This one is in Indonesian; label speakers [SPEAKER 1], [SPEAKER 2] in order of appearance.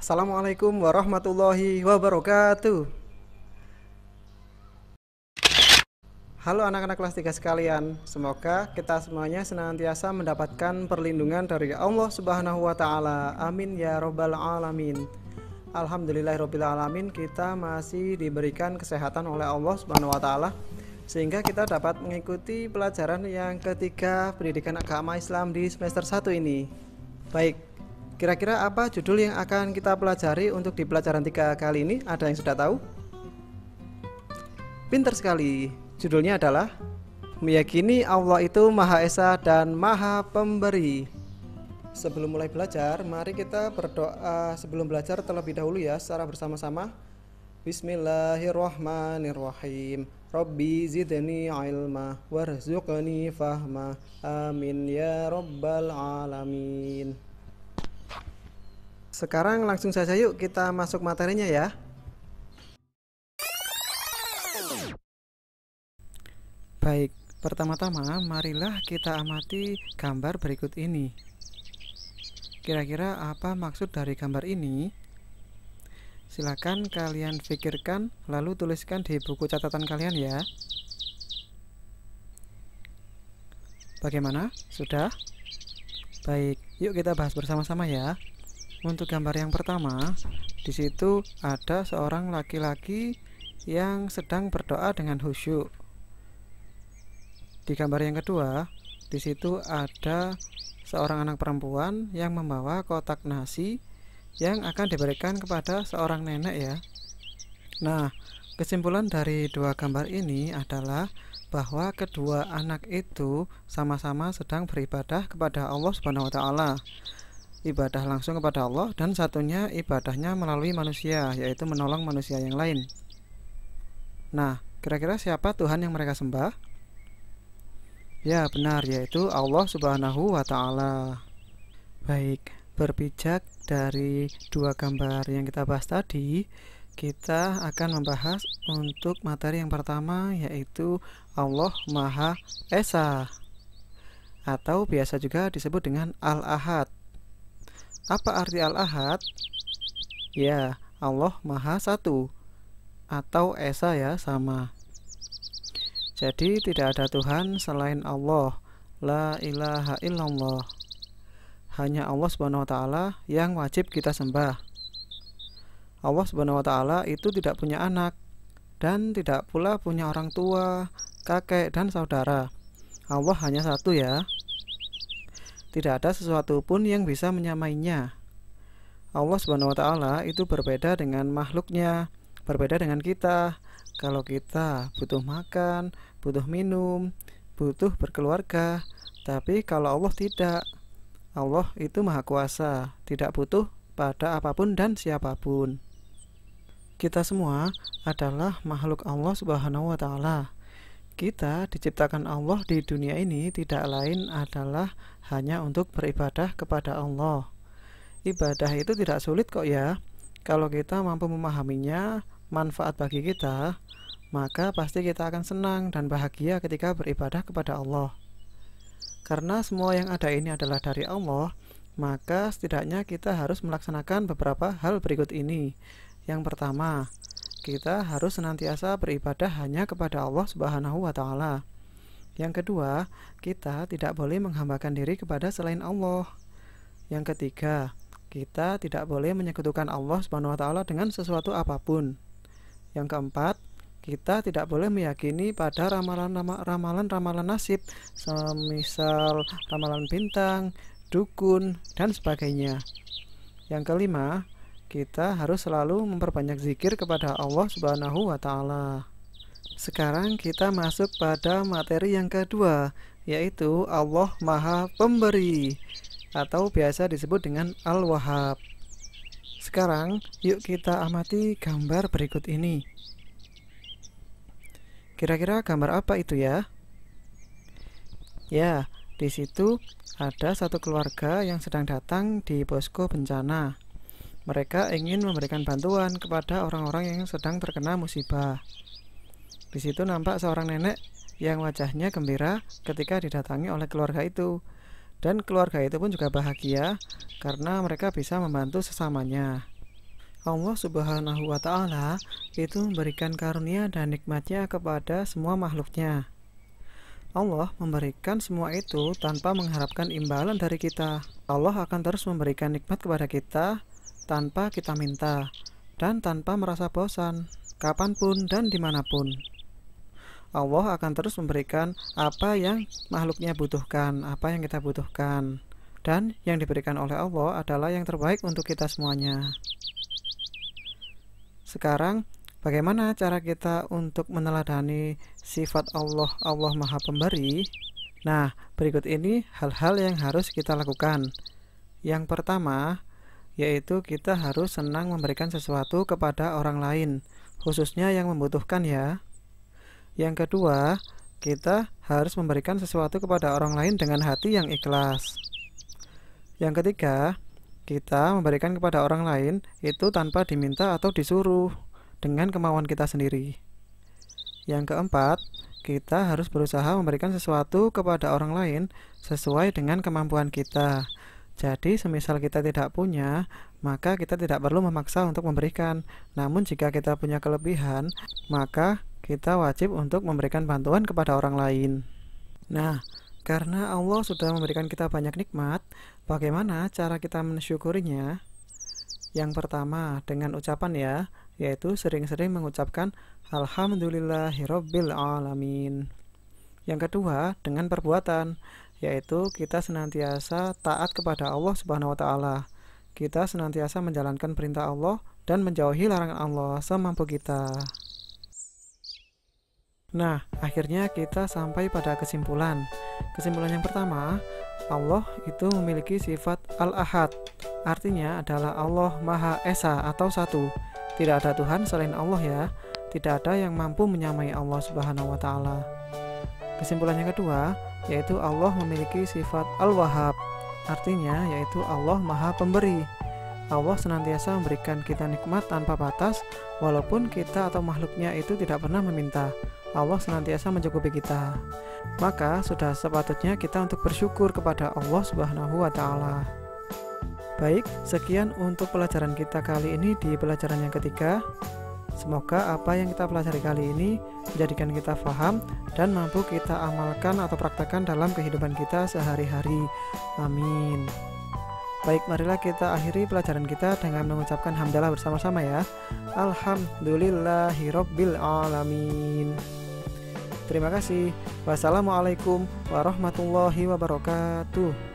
[SPEAKER 1] Assalamualaikum warahmatullahi wabarakatuh. Halo anak-anak kelas 3 sekalian. Semoga kita semuanya senantiasa mendapatkan perlindungan dari Allah Subhanahu wa taala. Amin ya robbal alamin. Alhamdulillahirabbil alamin, kita masih diberikan kesehatan oleh Allah Subhanahu wa taala sehingga kita dapat mengikuti pelajaran yang ketiga pendidikan agama Islam di semester 1 ini. Baik, kira-kira apa judul yang akan kita pelajari untuk di pelajaran 3 kali ini? Ada yang sudah tahu? Pintar sekali. Judulnya adalah meyakini Allah itu Maha Esa dan Maha Pemberi. Sebelum mulai belajar, mari kita berdoa sebelum belajar terlebih dahulu ya, secara bersama-sama. Bismillahirrahmanirrahim. Rabbi zidni ilma warzuqni fahma. Amin ya rabbal alamin. Sekarang langsung saja yuk kita masuk materinya ya. Baik, pertama-tama marilah kita amati gambar berikut ini. Kira-kira apa maksud dari gambar ini? Silakan kalian pikirkan lalu tuliskan di buku catatan kalian ya. Bagaimana? Sudah? Baik, yuk kita bahas bersama-sama ya. Untuk gambar yang pertama, di situ ada seorang laki-laki yang sedang berdoa dengan khusyuk. Di gambar yang kedua, di situ ada seorang anak perempuan yang membawa kotak nasi yang akan diberikan kepada seorang nenek ya. Nah, kesimpulan dari dua gambar ini adalah bahwa kedua anak itu sama-sama sedang beribadah kepada Allah Subhanahu wa taala. Ibadah langsung kepada Allah, dan satunya ibadahnya melalui manusia, yaitu menolong manusia yang lain. Nah, kira-kira siapa Tuhan yang mereka sembah? Ya benar, yaitu Allah Subhanahu wa ta'ala. Baik, berpijak dari dua gambar yang kita bahas tadi, kita akan membahas untuk materi yang pertama, yaitu Allah Maha Esa, atau biasa juga disebut dengan Al-Ahad. Apa arti Al-Ahad? Ya, Allah Maha Satu, atau Esa ya, sama. Jadi tidak ada Tuhan selain Allah. La ilaha illallah. Hanya Allah Subhanahu wa taala yang wajib kita sembah. Allah Subhanahu wa taala itu tidak punya anak dan tidak pula punya orang tua, kakek dan saudara. Allah hanya satu ya. Tidak ada sesuatu pun yang bisa menyamainya. Allah Subhanahu wa taala itu berbeda dengan makhluknya, berbeda dengan kita. Kalau kita butuh makan, butuh minum, butuh berkeluarga, tapi kalau Allah tidak. Allah itu maha kuasa, tidak butuh pada apapun dan siapapun. Kita semua adalah makhluk Allah Subhanahu wa taala. Kita diciptakan Allah di dunia ini tidak lain adalah hanya untuk beribadah kepada Allah. Ibadah itu tidak sulit kok ya. Kalau kita mampu memahaminya, manfaat bagi kita, maka pasti kita akan senang dan bahagia ketika beribadah kepada Allah. Karena semua yang ada ini adalah dari Allah, maka setidaknya kita harus melaksanakan beberapa hal berikut ini. Yang pertama, kita harus senantiasa beribadah hanya kepada Allah Subhanahu wa taala. Yang kedua, kita tidak boleh menghambakan diri kepada selain Allah. Yang ketiga, kita tidak boleh menyekutukan Allah Subhanahu wa taala dengan sesuatu apapun. Yang keempat, kita tidak boleh meyakini pada ramalan-ramalan nasib, semisal ramalan bintang, dukun, dan sebagainya. Yang kelima, kita harus selalu memperbanyak zikir kepada Allah Subhanahu wa taala. Sekarang kita masuk pada materi yang kedua, yaitu Allah Maha Pemberi, atau biasa disebut dengan Al-Wahhab. Sekarang, yuk kita amati gambar berikut ini. Kira-kira gambar apa itu ya? Ya, di situ ada satu keluarga yang sedang datang di posko bencana. Mereka ingin memberikan bantuan kepada orang-orang yang sedang terkena musibah. Di situ nampak seorang nenek yang wajahnya gembira ketika didatangi oleh keluarga itu. Dan keluarga itu pun juga bahagia karena mereka bisa membantu sesamanya. Allah Subhanahu wa Ta'ala itu memberikan karunia dan nikmatnya kepada semua makhluknya. Allah memberikan semua itu tanpa mengharapkan imbalan dari kita. Allah akan terus memberikan nikmat kepada kita tanpa kita minta dan tanpa merasa bosan, kapanpun dan dimanapun. Allah akan terus memberikan apa yang makhluknya butuhkan, apa yang kita butuhkan. Dan yang diberikan oleh Allah adalah yang terbaik untuk kita semuanya. Sekarang, bagaimana cara kita untuk meneladani sifat Allah, Allah Maha Pemberi? Nah, berikut ini hal-hal yang harus kita lakukan. Yang pertama, yaitu kita harus senang memberikan sesuatu kepada orang lain, khususnya yang membutuhkan ya. Yang kedua, kita harus memberikan sesuatu kepada orang lain dengan hati yang ikhlas. Yang ketiga, kita memberikan kepada orang lain itu tanpa diminta atau disuruh, dengan kemauan kita sendiri. Yang keempat, kita harus berusaha memberikan sesuatu kepada orang lain sesuai dengan kemampuan kita. Jadi, semisal kita tidak punya, maka kita tidak perlu memaksa untuk memberikan. Namun, jika kita punya kelebihan, maka kita wajib untuk memberikan bantuan kepada orang lain. Nah, karena Allah sudah memberikan kita banyak nikmat, bagaimana cara kita mensyukurinya? Yang pertama, dengan ucapan ya, yaitu sering-sering mengucapkan Alhamdulillahirabbil alamin. Yang kedua, dengan perbuatan, yaitu kita senantiasa taat kepada Allah Subhanahu wa Ta'ala. Kita senantiasa menjalankan perintah Allah dan menjauhi larangan Allah semampu kita. Nah, akhirnya kita sampai pada kesimpulan. Kesimpulan yang pertama, Allah itu memiliki sifat Al-Ahad. Artinya adalah Allah Maha Esa atau satu. Tidak ada Tuhan selain Allah ya. Tidak ada yang mampu menyamai Allah Subhanahu wa Ta'ala. Kesimpulan yang kedua, yaitu Allah memiliki sifat Al-Wahhab. Artinya yaitu Allah Maha Pemberi. Allah senantiasa memberikan kita nikmat tanpa batas, walaupun kita atau makhluknya itu tidak pernah meminta. Allah senantiasa mencukupi kita. Maka sudah sepatutnya kita untuk bersyukur kepada Allah Subhanahu wa Ta'ala. Baik, sekian untuk pelajaran kita kali ini di pelajaran yang ketiga. Semoga apa yang kita pelajari kali ini menjadikan kita paham dan mampu kita amalkan atau praktekkan dalam kehidupan kita sehari-hari. Amin. Baik, marilah kita akhiri pelajaran kita dengan mengucapkan hamdalah bersama-sama ya. Alhamdulillahirabbil alamin. Terima kasih. Wassalamualaikum warahmatullahi wabarakatuh.